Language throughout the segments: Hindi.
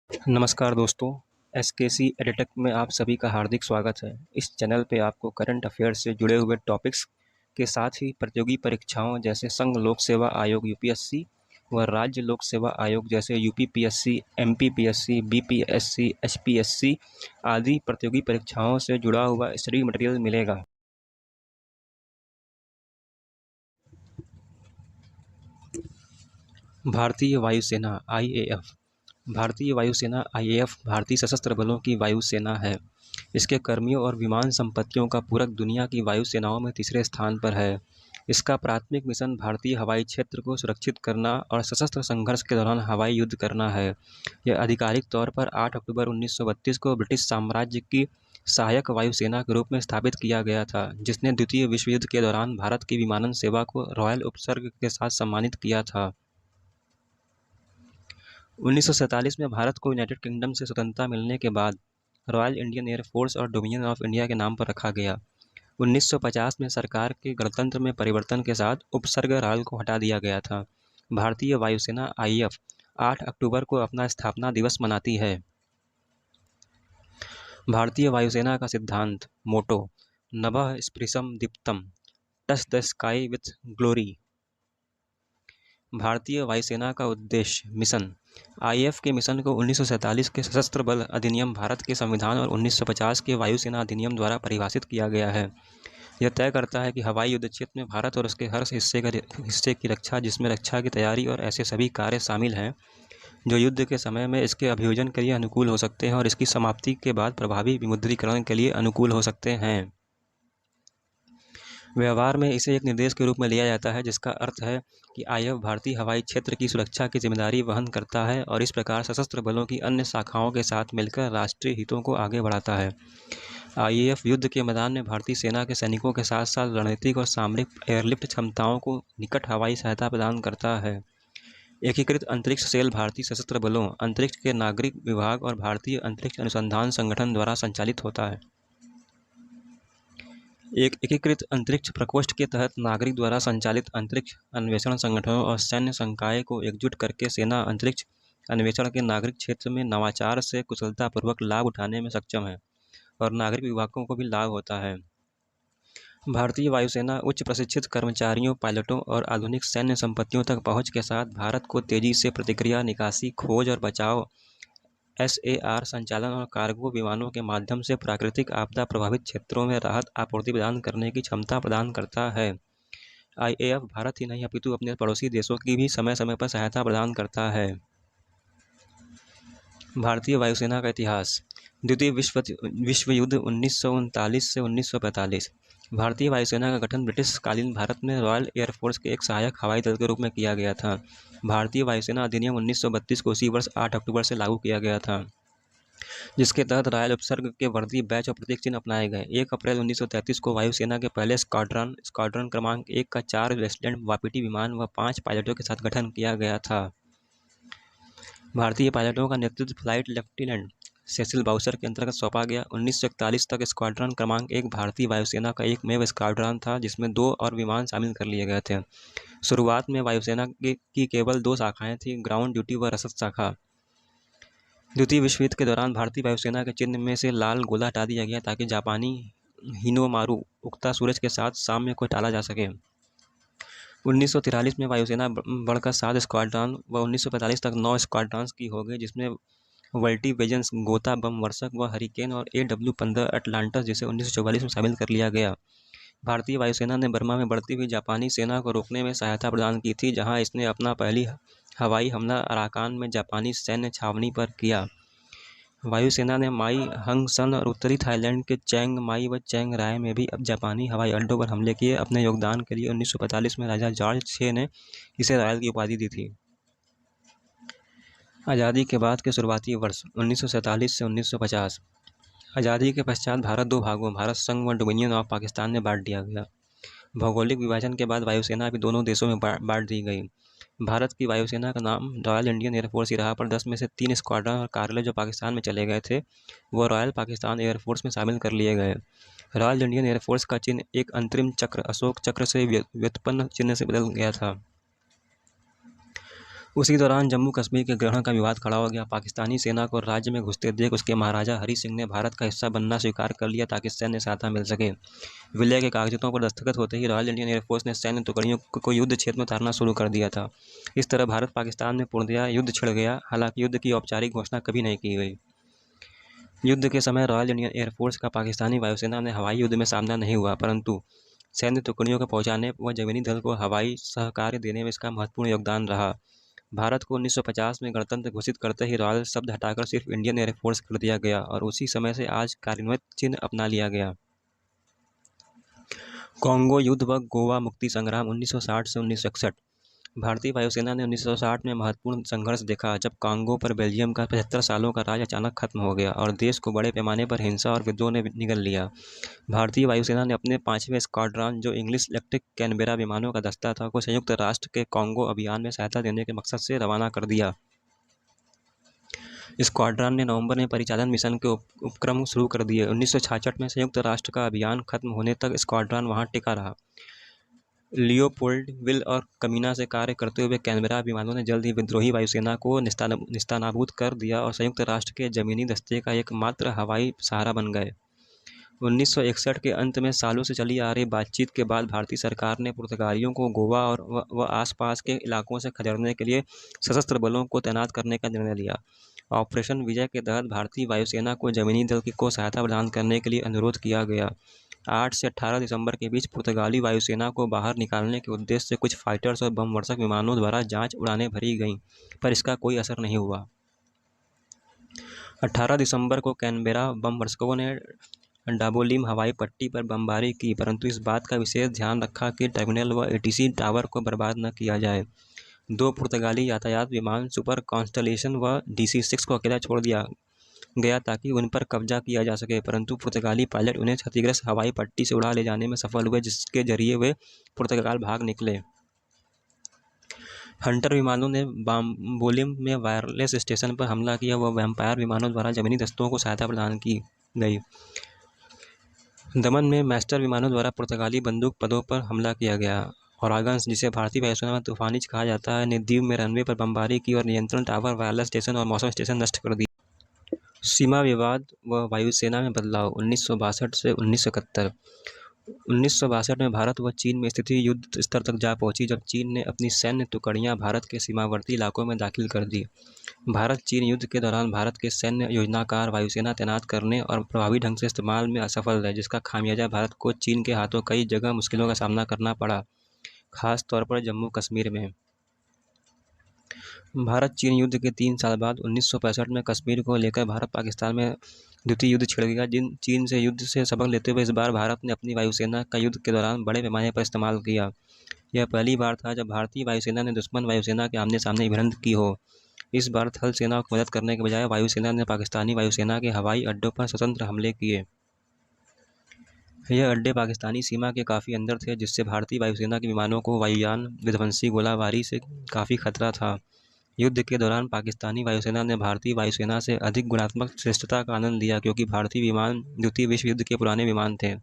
नमस्कार दोस्तों, एसकेसी एडिटेक में आप सभी का हार्दिक स्वागत है। इस चैनल पे आपको करंट अफेयर्स से जुड़े हुए टॉपिक्स के साथ ही प्रतियोगी परीक्षाओं जैसे संघ लोक सेवा आयोग यूपीएससी व राज्य लोक सेवा आयोग जैसे यूपीपीएससी, एमपीपीएससी, बीपीएससी, एचपीएससी आदि प्रतियोगी परीक्षाओं से जुड़ा हुआ स्टडी मटेरियल मिलेगा। भारतीय वायुसेना आईएएफ भारतीय वायुसेना आईएएफ भारतीय सशस्त्र बलों की वायुसेना है। इसके कर्मियों और विमान संपत्तियों का पूरक दुनिया की वायुसेनाओं में तीसरे स्थान पर है। इसका प्राथमिक मिशन भारतीय हवाई क्षेत्र को सुरक्षित करना और सशस्त्र संघर्ष के दौरान हवाई युद्ध करना है। यह आधिकारिक तौर पर 8 अक्टूबर 1932 को ब्रिटिश साम्राज्य की सहायक वायुसेना के रूप में स्थापित किया गया था, जिसने द्वितीय विश्व युद्ध के दौरान भारत की विमानन सेवा को रॉयल उपसर्ग के साथ सम्मानित किया था। 1947 में भारत को यूनाइटेड किंगडम से स्वतंत्रता मिलने के बाद रॉयल इंडियन एयर फोर्स और डोमिनियन ऑफ इंडिया के नाम पर रखा गया। 1950 में सरकार के गणतंत्र में परिवर्तन के साथ उपसर्ग रॉयल को हटा दिया गया था। भारतीय वायुसेना आईएएफ 8 अक्टूबर को अपना स्थापना दिवस मनाती है। भारतीय वायुसेना का सिद्धांत मोटो नभः स्पृशं दीप्तम touch the sky with glory. भारतीय वायुसेना का उद्देश्य मिशन आईएएफ के मिशन को 1947 के सशस्त्र बल अधिनियम, भारत के संविधान और 1950 के वायुसेना अधिनियम द्वारा परिभाषित किया गया है। यह तय करता है कि हवाई युद्ध क्षेत्र में भारत और उसके हर हिस्से की रक्षा, जिसमें रक्षा की तैयारी और ऐसे सभी कार्य शामिल हैं जो युद्ध के समय में इसके अभियोजन के लिए अनुकूल हो सकते हैं और इसकी समाप्ति के बाद प्रभावी विमुद्रीकरण के लिए अनुकूल हो सकते हैं। व्यवहार में इसे एक निर्देश के रूप में लिया जाता है, जिसका अर्थ है कि आईएएफ भारतीय हवाई क्षेत्र की सुरक्षा की जिम्मेदारी वहन करता है और इस प्रकार सशस्त्र बलों की अन्य शाखाओं के साथ मिलकर राष्ट्रीय हितों को आगे बढ़ाता है। आईएएफ युद्ध के मैदान में भारतीय सेना के सैनिकों के साथ साथ रणनीतिक और सामरिक एयरलिफ्ट क्षमताओं को निकट हवाई सहायता प्रदान करता है। एकीकृत अंतरिक्ष सेल भारतीय सशस्त्र बलों, अंतरिक्ष के नागरिक विभाग और भारतीय अंतरिक्ष अनुसंधान संगठन द्वारा संचालित होता है। एक एकीकृत अंतरिक्ष प्रकोष्ठ के तहत नागरिक द्वारा संचालित अंतरिक्ष अन्वेषण संगठनों और सैन्य संकाय को एकजुट करके सेना अंतरिक्ष अन्वेषण के नागरिक क्षेत्र में नवाचार से कुशलतापूर्वक लाभ उठाने में सक्षम है और नागरिक विभागों को भी लाभ होता है। भारतीय वायुसेना उच्च प्रशिक्षित कर्मचारियों, पायलटों और आधुनिक सैन्य संपत्तियों तक पहुंच के साथ भारत को तेजी से प्रतिक्रिया, निकासी, खोज और बचाव, एसएआर संचालन और कार्गो विमानों के माध्यम से प्राकृतिक आपदा प्रभावित क्षेत्रों में राहत आपूर्ति प्रदान करने की क्षमता प्रदान करता है। आईएएफ भारत ही नहीं अपितु अपने पड़ोसी देशों की भी समय समय पर सहायता प्रदान करता है। भारतीय वायुसेना का इतिहास। द्वितीय विश्व युद्ध 1939 से 1945। भारतीय वायुसेना का गठन ब्रिटिश कालीन भारत में रॉयल एयरफोर्स के एक सहायक हवाई दल के रूप में किया गया था। भारतीय वायुसेना अधिनियम 1932 को उसी वर्ष 8 अक्टूबर से लागू किया गया था, जिसके तहत रॉयल उपसर्ग के वर्दी, बैच और प्रतीक चिन्ह अपनाए गए। 1 अप्रैल 1933 को वायुसेना के पहले स्क्वाड्रन क्रमांक 1 का 4 रेसिडेंट वापीटी विमान व 5 पायलटों के साथ गठन किया गया था। भारतीय पायलटों का नेतृत्व फ्लाइट लेफ्टिनेंट सेसिल बाउसर के अंतर्गत सौंपा गया। 1941 तक स्क्वाड्रन क्रमांक 1 भारतीय वायुसेना का एकमेव स्क्वाड्रन था, जिसमें 2 और विमान शामिल कर लिए गए थे। शुरुआत में वायुसेना की केवल 2 शाखाएं थीं, ग्राउंड ड्यूटी व रसद शाखा। द्वितीय विश्व युद्ध के दौरान भारतीय वायुसेना के चिन्ह में से लाल गोला हटा दिया गया ताकि जापानी हिनोमारू उगता सूरज के साथ साम्य को टाला जा सके। 1943 में वायुसेना बढ़कर 7 स्क्वाड्रन व 1945 तक 9 स्क्वाड्रन्स की हो गई, जिसमें वल्टी वेजन्स, गोता बम वर्षक व हरिकेन और AW-15 अटलांटस जिसे 1944 में शामिल कर लिया गया। भारतीय वायुसेना ने बर्मा में बढ़ती हुई जापानी सेना को रोकने में सहायता प्रदान की थी, जहां इसने अपना पहली हवाई हमला अराकान में जापानी सैन्य छावनी पर किया। वायुसेना ने माई हंगसन और उत्तरी थाईलैंड के चैंग माई व चैंग राय में भी अब जापानी हवाई अड्डों पर हमले किए। अपने योगदान के लिए 1945 में राजा जॉर्ज 6 ने इसे रॉयल की उपाधि दी थी। आज़ादी के बाद के शुरुआती वर्ष 1947 से 1950। आज़ादी के पश्चात भारत 2 भागों, भारत संघ व डोमिनियन ऑफ पाकिस्तान में बांट दिया गया। भौगोलिक विभाजन के बाद वायुसेना भी दोनों देशों में बांट दी गई। भारत की वायुसेना का नाम रॉयल इंडियन एयरफोर्स ही रहा, पर 10 में से 3 स्क्वाड्रन और कार्यालय जो पाकिस्तान में चले गए थे, वो रॉयल पाकिस्तान एयरफोर्स में शामिल कर लिए गए। रॉयल इंडियन एयरफोर्स का चिन्ह एक अंतरिम चक्र, अशोक चक्र से व्युत्पन्न चिन्ह से बदल गया था। उसी दौरान जम्मू कश्मीर के ग्रहण का विवाद खड़ा हो गया। पाकिस्तानी सेना को राज्य में घुसते देख उसके महाराजा हरी सिंह ने भारत का हिस्सा बनना स्वीकार कर लिया ताकि सैन्य सहायता मिल सके। विलय के कागजों पर दस्तखत होते ही रॉयल इंडियन एयरफोर्स ने सैन्य टुकड़ियों को युद्ध क्षेत्र में उतारना शुरू कर दिया था। इस तरह भारत पाकिस्तान में पूर्णतया युद्ध छिड़ गया। हालांकि युद्ध की औपचारिक घोषणा कभी नहीं की गई। युद्ध के समय रॉयल इंडियन एयरफोर्स का पाकिस्तानी वायुसेना में हवाई युद्ध में सामना नहीं हुआ, परंतु सैन्य टुकड़ियों को पहुंचाने व जमीनी दल को हवाई सहकार्य देने में इसका महत्वपूर्ण योगदान रहा। भारत को 1950 में गणतंत्र घोषित करते ही रॉयल शब्द हटाकर सिर्फ इंडियन एयरफोर्स कर दिया गया और उसी समय से आज कार्यान्वित चिन्ह अपना लिया गया। कॉन्गो युद्ध व गोवा मुक्ति संग्राम 1960 से 1961। भारतीय वायुसेना ने 1960 में महत्वपूर्ण संघर्ष देखा, जब कॉन्गो पर बेल्जियम का 75 सालों का राज अचानक खत्म हो गया और देश को बड़े पैमाने पर हिंसा और विद्रोह ने निगल लिया। भारतीय वायुसेना ने अपने 5वें स्क्वाड्रन, जो इंग्लिश इलेक्ट्रिक कैनबेरा विमानों का दस्ता था, को संयुक्त राष्ट्र के कॉन्गो अभियान में सहायता देने के मकसद से रवाना कर दिया। स्क्वाड्रन ने नवंबर में परिचालन मिशन के उपक्रम शुरू कर दिए। 1966 में संयुक्त राष्ट्र का अभियान खत्म होने तक स्क्वाड्रन वहां टिका रहा। लियोपोल्डविल और कमीना से कार्य करते हुए कैनबेरा विमानों ने जल्द ही विद्रोही वायुसेना को निस्तानाबूद कर दिया और संयुक्त राष्ट्र के जमीनी दस्ते का एकमात्र हवाई सहारा बन गए। 1961 के अंत में सालों से चली आ रही बातचीत के बाद भारतीय सरकार ने पुर्तगालियों को गोवा और व आसपास के इलाकों से खदेड़ने के लिए सशस्त्र बलों को तैनात करने का निर्णय लिया। ऑपरेशन विजय के तहत भारतीय वायुसेना को जमीनी दल को सहायता प्रदान करने के लिए अनुरोध किया गया। 8 से 18 दिसंबर के बीच पुर्तगाली वायुसेना को बाहर निकालने के उद्देश्य से कुछ फाइटर्स और बम वर्षक विमानों द्वारा जांच उड़ानें भरी गईं, पर इसका कोई असर नहीं हुआ। 18 दिसंबर को कैनबेरा बम वर्षकों ने डाबोलिम हवाई पट्टी पर बमबारी की, परंतु इस बात का विशेष ध्यान रखा कि टर्मिनल व एटीसी टावर को बर्बाद न किया जाए। 2 पुर्तगाली यातायात विमान सुपर कॉन्स्टलेशन व DC-6 को अकेला छोड़ दिया गया ताकि उन पर कब्जा किया जा सके, परंतु पुर्तगाली पायलट उन्हें क्षतिग्रस्त हवाई पट्टी से उड़ा ले जाने में सफल हुए, जिसके जरिए वे पुर्तगाल भाग निकले। हंटर विमानों ने बाम्बोलिम में वायरलेस स्टेशन पर हमला किया व वैम्पायर विमानों द्वारा जमीनी दस्तों को सहायता प्रदान की गई। दमन में मैस्टर विमानों द्वारा पुर्तगाली बंदूक पदों पर हमला किया गया। ओरागन्स, जिसे भारतीय वायुसेना में तूफानी कहा जाता है, ने द्वीप में रनवे पर बमबारी की और नियंत्रण टावर, वायरलेस स्टेशन और मौसम स्टेशन नष्ट कर दिए। सीमा विवाद व वायुसेना में बदलाव 1962 से 1971। 1962 में भारत व चीन में स्थिति युद्ध स्तर तक जा पहुंची, जब चीन ने अपनी सैन्य टुकड़ियां भारत के सीमावर्ती इलाकों में दाखिल कर दी। भारत चीन युद्ध के दौरान भारत के सैन्य योजनाकार वायुसेना तैनात करने और प्रभावी ढंग से इस्तेमाल में असफल रहे, जिसका खामियाजा भारत को चीन के हाथों कई जगह मुश्किलों का सामना करना पड़ा, खास तौर पर जम्मू कश्मीर में। भारत चीन युद्ध के 3 साल बाद 1965 में कश्मीर को लेकर भारत पाकिस्तान में द्वितीय युद्ध छिड़ गया। चीन से युद्ध से सबक लेते हुए इस बार भारत ने अपनी वायुसेना का युद्ध के दौरान बड़े पैमाने पर इस्तेमाल किया। यह पहली बार था जब भारतीय वायुसेना ने दुश्मन वायुसेना के आमने सामने भिड़ंत की हो। इस बार थल सेना को मदद करने के बजाय वायुसेना ने पाकिस्तानी वायुसेना के हवाई अड्डों पर स्वतंत्र हमले किए। यह अड्डे पाकिस्तानी सीमा के काफ़ी अंदर थे, जिससे भारतीय वायुसेना के विमानों को वायुयान विध्वंसी गोलाबारी से काफ़ी खतरा था। युद्ध के दौरान पाकिस्तानी वायुसेना ने भारतीय वायुसेना से अधिक गुणात्मक श्रेष्ठता का आनंद लिया, क्योंकि भारतीय विमान द्वितीय विश्व युद्ध के पुराने विमान थे।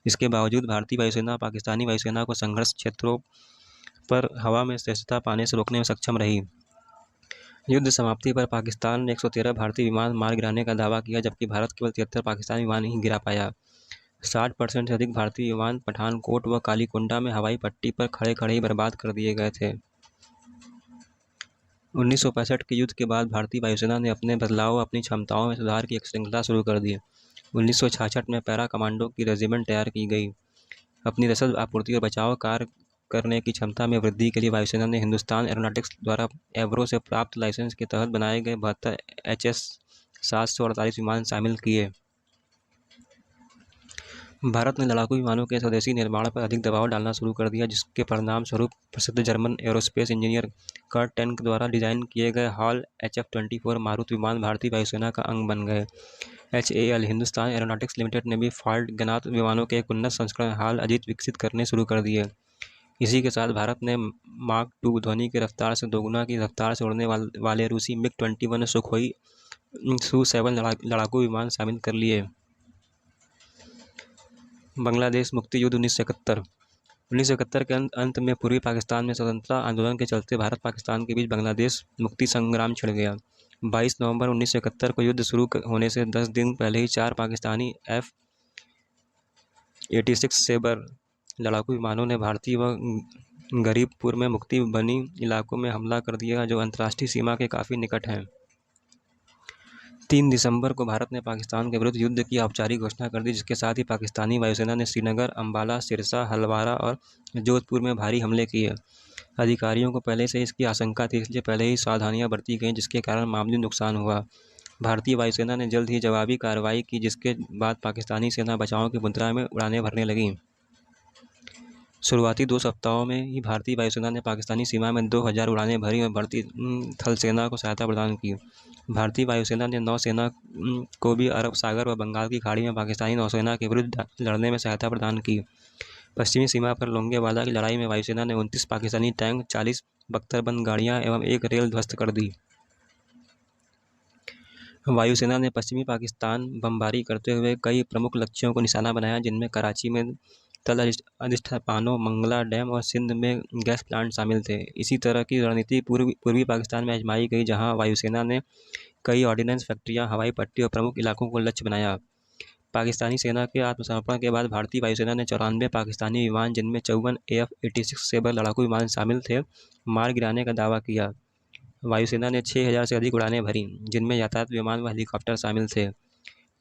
इसके बावजूद भारतीय वायुसेना पाकिस्तानी वायुसेना को संघर्ष क्षेत्रों पर हवा में श्रेष्ठता पाने से रोकने में सक्षम रही। युद्ध समाप्ति पर पाकिस्तान ने 113 भारतीय विमान मार गिराने का दावा किया, जबकि भारत केवल 73 पाकिस्तानी विमान ही गिरा पाया। 60% से अधिक भारतीय विमान पठानकोट व कालीकुंडा में हवाई पट्टी पर खड़े खड़े ही बर्बाद कर दिए गए थे। 1965 के युद्ध के बाद भारतीय वायुसेना ने अपने बदलाव व अपनी क्षमताओं में सुधार की एक श्रृंखला शुरू कर दी। 1966 में पैरा कमांडो की रेजिमेंट तैयार की गई। अपनी रसद आपूर्ति और बचाव कार्य करने की क्षमता में वृद्धि के लिए वायुसेना ने हिंदुस्तान एरोनॉटिक्स द्वारा एवरो से प्राप्त लाइसेंस के तहत बनाए गए 72 HS-748 विमान शामिल किए। भारत ने लड़ाकू विमानों के स्वदेशी निर्माण पर अधिक दबाव डालना शुरू कर दिया, जिसके परिणाम स्वरूप प्रसिद्ध German aerospace engineer Kurt Tank द्वारा डिजाइन किए गए हॉल HF-24 मारुत विमान भारतीय वायुसेना का अंग बन गए। HAL हिंदुस्तान एरोनॉटिक्स लिमिटेड ने भी फाल्ट गनात विमानों के एक उन्नत संस्करण हाल अजीत विकसित करने शुरू कर दिए। इसी के साथ भारत ने मार्क 2 ध्वनि की रफ्तार से दोगुना की रफ्तार से उड़ने वाले रूसी MiG-21 सुखोई Su-7 लड़ाकू विमान शामिल कर लिए। बांग्लादेश मुक्ति युद्ध 1971। 1971 के अंत में पूर्वी पाकिस्तान में स्वतंत्रता आंदोलन के चलते भारत पाकिस्तान के बीच बांग्लादेश मुक्ति संग्राम छिड़ गया। 22 नवंबर 1971 को युद्ध शुरू होने से 10 दिन पहले ही 4 पाकिस्तानी F-86 सेबर लड़ाकू विमानों ने भारतीय व गरीबपुर में मुक्ति बनी इलाकों में हमला कर दिया, जो अंतर्राष्ट्रीय सीमा के काफ़ी निकट हैं। 3 दिसंबर को भारत ने पाकिस्तान के विरुद्ध युद्ध की औपचारिक घोषणा कर दी, जिसके साथ ही पाकिस्तानी वायुसेना ने श्रीनगर, अम्बाला, सिरसा, हलवारा और जोधपुर में भारी हमले किए। अधिकारियों को पहले से इसकी आशंका थी, इसलिए पहले ही सावधानियां बरती गईं, जिसके कारण मामूली नुकसान हुआ। भारतीय वायुसेना ने जल्द ही जवाबी कार्रवाई की, जिसके बाद पाकिस्तानी सेना बचाव की मुद्रा में उड़ानें भरने लगी। शुरुआती 2 सप्ताहों में ही भारतीय वायुसेना ने पाकिस्तानी सीमा में 2000 उड़ानें भरी और बढ़ती थल सेना को सहायता प्रदान की। भारतीय वायुसेना ने नौसेना को भी अरब सागर व बंगाल की खाड़ी में पाकिस्तानी नौसेना के विरुद्ध लड़ने में सहायता प्रदान की। पश्चिमी सीमा पर लोंगेवाला की लड़ाई में वायुसेना ने 29 पाकिस्तानी टैंक, 40 बख्तरबंद गाड़ियाँ एवं 1 रेल ध्वस्त कर दी। वायुसेना ने पश्चिमी पाकिस्तान बमबारी करते हुए कई प्रमुख लक्ष्यों को निशाना बनाया, जिनमें कराची में तल अधिष्ठापनों, मंगला डैम और सिंध में गैस प्लांट शामिल थे। इसी तरह की रणनीति पूर्वी पाकिस्तान में आजमाई गई, जहां वायुसेना ने कई ऑर्डिनेंस फैक्ट्रियां, हवाई पट्टी और प्रमुख इलाकों को लक्ष्य बनाया। पाकिस्तानी सेना के आत्मसमर्पण के बाद भारतीय वायुसेना ने 94 पाकिस्तानी विमान, जिनमें 54 AF-86 सेबर लड़ाकू विमान शामिल थे, मार गिराने का दावा किया। वायुसेना ने 6000 से अधिक उड़ानें भरी, जिनमें यातायात विमान व हेलीकॉप्टर शामिल थे।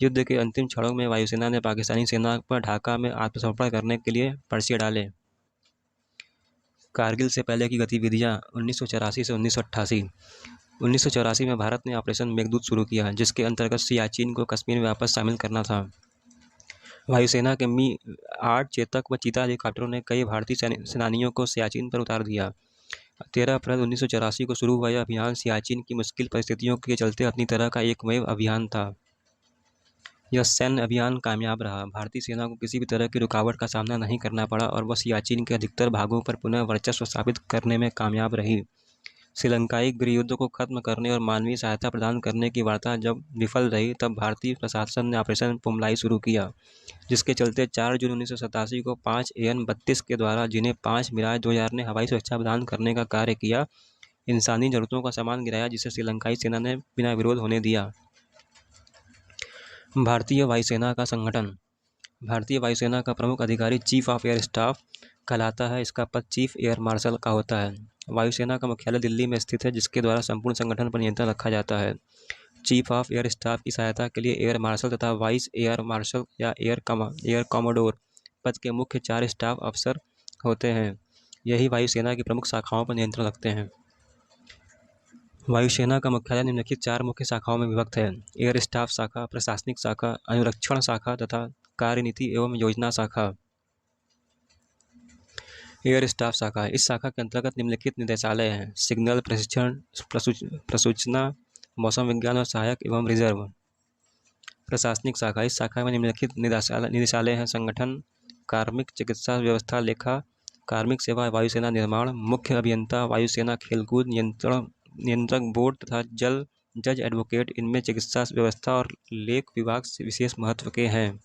युद्ध के अंतिम क्षणों में वायुसेना ने पाकिस्तानी सेना पर ढाका में आत्मसमर्पण करने के लिए पर्चे डाले। कारगिल से पहले की गतिविधियां 1984 से 1988। 1984 में भारत ने ऑपरेशन मेघदूत शुरू किया, जिसके अंतर्गत सियाचिन को कश्मीर में वापस शामिल करना था। वायुसेना के Mi-8 चेतक व चीता हेलीकॉप्टरों ने कई भारतीय सेनानियों को सियाचिन पर उतार दिया। 13 अप्रैल 1984 को शुरू हुआ यह अभियान सियाचिन की मुश्किल परिस्थितियों के चलते अपनी तरह का एकमेव अभियान था। यह सैन्य अभियान कामयाब रहा। भारतीय सेना को किसी भी तरह की रुकावट का सामना नहीं करना पड़ा और वह सियाचिन के अधिकतर भागों पर पुनः वर्चस्व स्थापित करने में कामयाब रही। श्रीलंकाई गृहयुद्ध को खत्म करने और मानवीय सहायता प्रदान करने की वार्ता जब विफल रही, तब भारतीय प्रशासन ने ऑपरेशन पुमलाई शुरू किया, जिसके चलते 4 जून 1987 को 5 AN-32 के द्वारा, जिन्हें 5 मिराज 2000 ने हवाई सुरक्षा प्रदान करने का कार्य किया, इंसानी जरूरतों का सामान गिराया, जिसे श्रीलंकाई सेना ने बिना विरोध होने दिया। भारतीय वायुसेना का संगठन। भारतीय वायुसेना का प्रमुख अधिकारी चीफ ऑफ एयर स्टाफ कहलाता है। इसका पद चीफ एयर मार्शल का होता है। वायुसेना का मुख्यालय दिल्ली में स्थित है, जिसके द्वारा संपूर्ण संगठन पर नियंत्रण रखा जाता है। चीफ ऑफ एयर स्टाफ की सहायता के लिए एयर मार्शल तथा वाइस एयर मार्शल या एयर कॉमोडोर पद के मुख्य 4 स्टाफ अफसर होते हैं। यही वायुसेना की प्रमुख शाखाओं पर नियंत्रण रखते हैं। वायुसेना का मुख्यालय निम्नलिखित 4 मुख्य शाखाओं में विभक्त है: एयर स्टाफ शाखा, प्रशासनिक शाखा, अनुरक्षण शाखा तथा कार्यनीति एवं योजना शाखा। एयर स्टाफ शाखा। इस शाखा के अंतर्गत निम्नलिखित निदेशालय हैं: सिग्नल, प्रशिक्षण, प्रसूचना, मौसम विज्ञान और सहायक एवं रिजर्व। प्रशासनिक शाखा। इस शाखा में निम्नलिखित निदेशालय हैं: संगठन, कार्मिक, चिकित्सा व्यवस्था, लेखा, कार्मिक सेवा, वायुसेना निर्माण, मुख्य अभियंता, वायुसेना खेलकूद नियंत्रक बोर्ड तथा जज एडवोकेट। इनमें चिकित्सा व्यवस्था और लेख विभाग विशेष महत्व के हैं।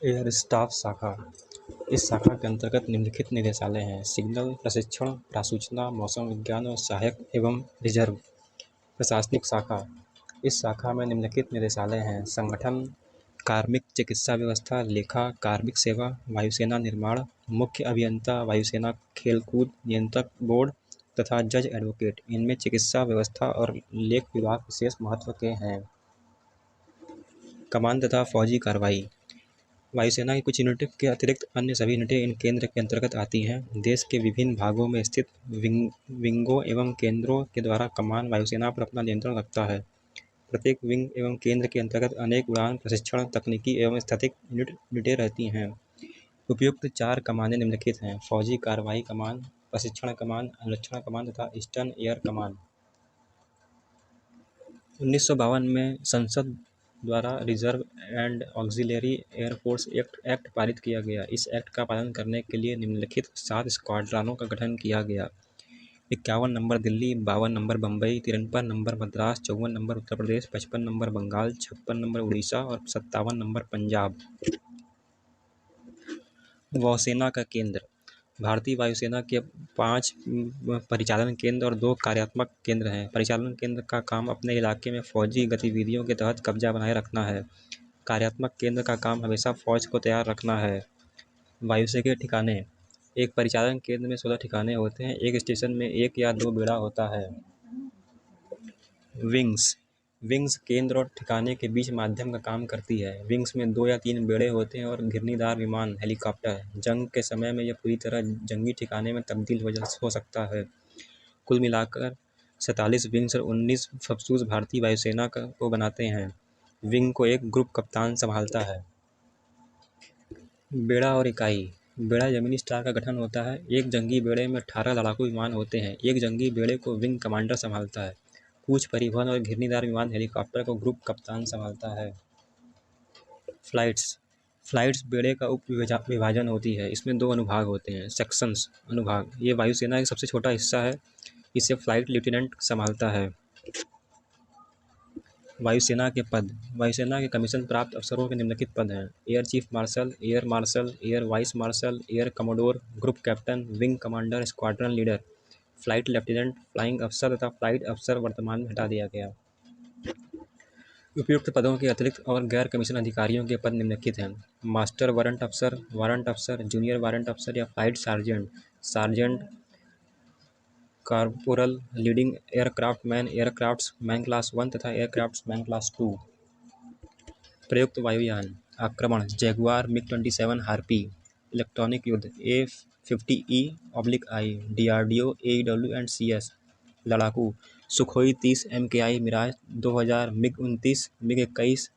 एयर स्टाफ शाखा। इस शाखा के अंतर्गत निम्नलिखित निदेशालय हैं: सिग्नल, प्रशिक्षण, प्रासूचना, मौसम विज्ञान और सहायक एवं रिजर्व। प्रशासनिक शाखा। इस शाखा में निम्नलिखित निदेशालय हैं: संगठन, कार्मिक, चिकित्सा व्यवस्था, लेखा, कार्मिक सेवा, वायुसेना निर्माण, मुख्य अभियंता, वायुसेना खेलकूद नियंत्रक बोर्ड तथा जज एडवोकेट। इनमें चिकित्सा व्यवस्था और लेख विभाग विशेष महत्व के हैं। कमान तथा फौजी कार्रवाई। वायुसेना की कुछ यूनिट के अतिरिक्त अन्य सभी यूनिटें इन केंद्र के अंतर्गत आती हैं। देश के विभिन्न भागों में स्थित विंगों एवं केंद्रों के द्वारा कमान वायुसेना पर अपना नियंत्रण रखता है। प्रत्येक विंग एवं केंद्र के अंतर्गत अनेक उड़ान, प्रशिक्षण, तकनीकी एवं स्थैतिक यूनिटें रहती हैं। उपयुक्त 4 कमानें निम्नलिखित हैं: फौजी कार्रवाई कमान, प्रशिक्षण कमान, अनुरक्षण कमान तथा ईस्टर्न एयर कमान। 1952 में संसद द्वारा reserve and auxiliary air force act पारित किया गया। इस एक्ट का पालन करने के लिए निम्नलिखित 7 स्क्वाड्रनों का गठन किया गया: 51 number Delhi, 52 number Bombay, 53 number Madras, 54 number Uttar Pradesh, 55 number Bengal, 56 number Orissa और 57 नंबर पंजाब। वायुसेना का केंद्र। भारतीय वायुसेना के 5 परिचालन केंद्र और 2 कार्यात्मक केंद्र हैं। परिचालन केंद्र का काम अपने इलाके में फौजी गतिविधियों के तहत कब्जा बनाए रखना है। कार्यात्मक केंद्र का काम हमेशा फौज को तैयार रखना है। वायुसेना के ठिकाने। एक परिचालन केंद्र में 16 ठिकाने होते हैं। एक स्टेशन में 1 या 2 बेड़ा होता है। विंग्स। विंग्स केंद्र और ठिकाने के बीच माध्यम का काम करती है। विंग्स में 2 या 3 बेड़े होते हैं और घिरनीदार विमान हेलीकॉप्टर। जंग के समय में यह पूरी तरह जंगी ठिकाने में तब्दील हो सकता है। कुल मिलाकर 47 विंग्स और 19 फपसूस भारतीय वायुसेना को बनाते हैं। विंग को एक ग्रुप कप्तान संभालता है। बेड़ा और इकाई। बेड़ा जमीनी स्टार का गठन होता है। एक जंगी बेड़े में 18 लड़ाकू विमान होते हैं। एक जंगी बेड़े को विंग कमांडर संभालता है। कूच परिवहन और घिरनीदार विमान हेलीकॉप्टर को ग्रुप कप्तान संभालता है। फ्लाइट्स बेड़े का उप विभाजन होती है। इसमें 2 अनुभाग होते हैं। सेक्शंस अनुभाग। ये वायुसेना का सबसे छोटा हिस्सा है। इसे फ्लाइट लेफ्टिनेंट संभालता है। वायुसेना के पद। वायुसेना के कमीशन प्राप्त अफसरों के निम्नलिखित पद हैं: air chief martial, air vice marshal, air commodore, group captain, wing commander, squadron leader, flight lieutenant, flying अफसर तथा फ्लाइट अफसर वर्तमान में हटा दिया गया। उपयुक्त पदों के अतिरिक्त और गैर कमीशन अधिकारियों के पद निम्नलिखित हैं: मास्टर वारंट अफसर, जूनियर वारंट अफसर या flight sergeant, sergeant corporal, leading aircraftsman class 1 तथा एयरक्राफ्ट्समैन क्लास 2। प्रयुक्त वायुयान। आक्रमण जैगुआर, मिग-27 हार्पी। इलेक्ट्रॉनिक युद्ध A-50E/I, DRDO, AEW and CS। लड़ाकू सुखोई 30 MKI मिराज 2000, मिग-29, मिग-21,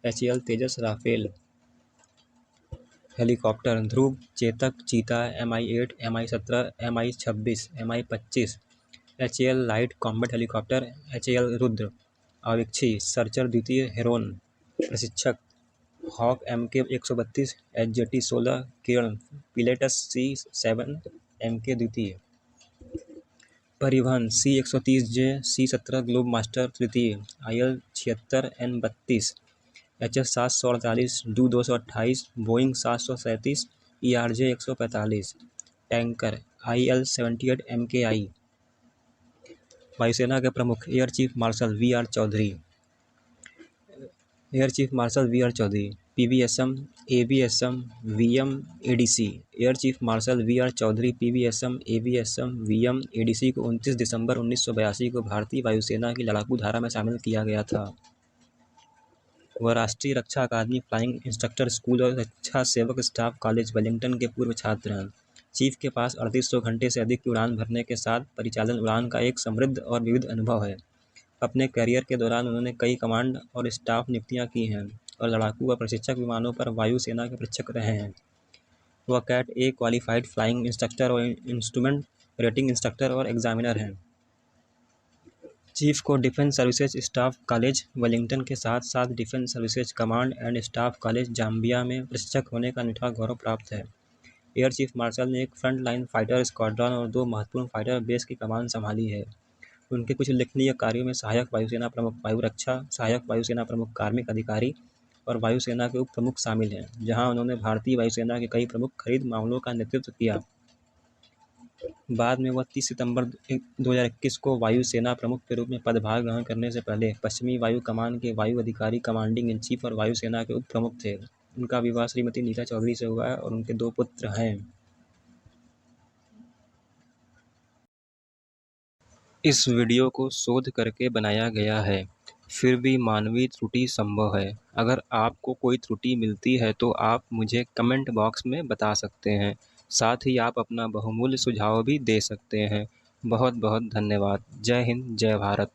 HAL Tejas, Rafale. Helicopter Dhruv, Chetak, Cheetah, Mi-8, Mi-17, Mi-26, Mi-25, HAL light combat helicopter, HAL Rudra. आवीक्षी सर्चर द्वितीय, हेरोन। प्रशिक्षक Hawk Mk-132, HJT-16, Kiran, Pilatus C-7 Mk द्वितीय। परिवहन C-130J, C-17 ग्लोब मास्टर तृतीय, IL-76 N-32, HS-748, DU-228, Boeing 737, ERJ-145। Tanker IL-78 MKI। वायुसेना के प्रमुख air chief marshal V R Chaudhari, PVSM, AVSM, VM, ADC। Air chief marshal V R Chaudhari PVSM, AVSM, VM, ADC को 29 दिसंबर 1982 को भारतीय वायुसेना की लड़ाकू धारा में शामिल किया गया था। वह राष्ट्रीय रक्षा अकादमी फ्लाइंग इंस्ट्रक्टर स्कूल और रक्षा सेवक स्टाफ कॉलेज वेलिंगटन के पूर्व छात्र हैं। चीफ के पास 3800 घंटे से अधिक की उड़ान भरने के साथ परिचालन उड़ान का एक समृद्ध और विविध अनुभव है। अपने करियर के दौरान उन्होंने कई कमांड और स्टाफ नियुक्तियां की हैं और लड़ाकू व प्रशिक्षक विमानों पर वायुसेना के प्रशिक्षक रहे हैं। वह कैट ए क्वालिफाइड फ्लाइंग इंस्ट्रक्टर और इंस्ट्रूमेंट रेटिंग इंस्ट्रक्टर और एग्जामिनर हैं। चीफ को defence services staff college Wellington के साथ साथ defence services command and staff college Zambia में प्रशिक्षक होने का अनूठा गौरव प्राप्त है। एयर चीफ मार्शल ने एक फ्रंट लाइन फाइटर स्क्वाड्रन और 2 महत्वपूर्ण फाइटर बेस की कमान संभाली है। उनके कुछ उल्लेखनीय कार्यों में सहायक वायुसेना प्रमुख वायु रक्षा, सहायक वायुसेना प्रमुख कार्मिक अधिकारी और वायुसेना के उप प्रमुख शामिल हैं, जहां उन्होंने भारतीय वायुसेना के कई प्रमुख खरीद मामलों का नेतृत्व किया। बाद में वह 30 सितंबर 2021 को वायुसेना प्रमुख के रूप में पदभार ग्रहण करने से पहले पश्चिमी वायु कमान के वायु अधिकारी, कमांडिंग इन चीफ और वायुसेना के उप प्रमुख थे। उनका विवाह श्रीमती नीता चौधरी से हुआ है और उनके 2 पुत्र हैं। इस वीडियो को शोध करके बनाया गया है, फिर भी मानवीय त्रुटि संभव है। अगर आपको कोई त्रुटि मिलती है तो आप मुझे कमेंट बॉक्स में बता सकते हैं। साथ ही आप अपना बहुमूल्य सुझाव भी दे सकते हैं। बहुत बहुत धन्यवाद। जय हिंद, जय भारत।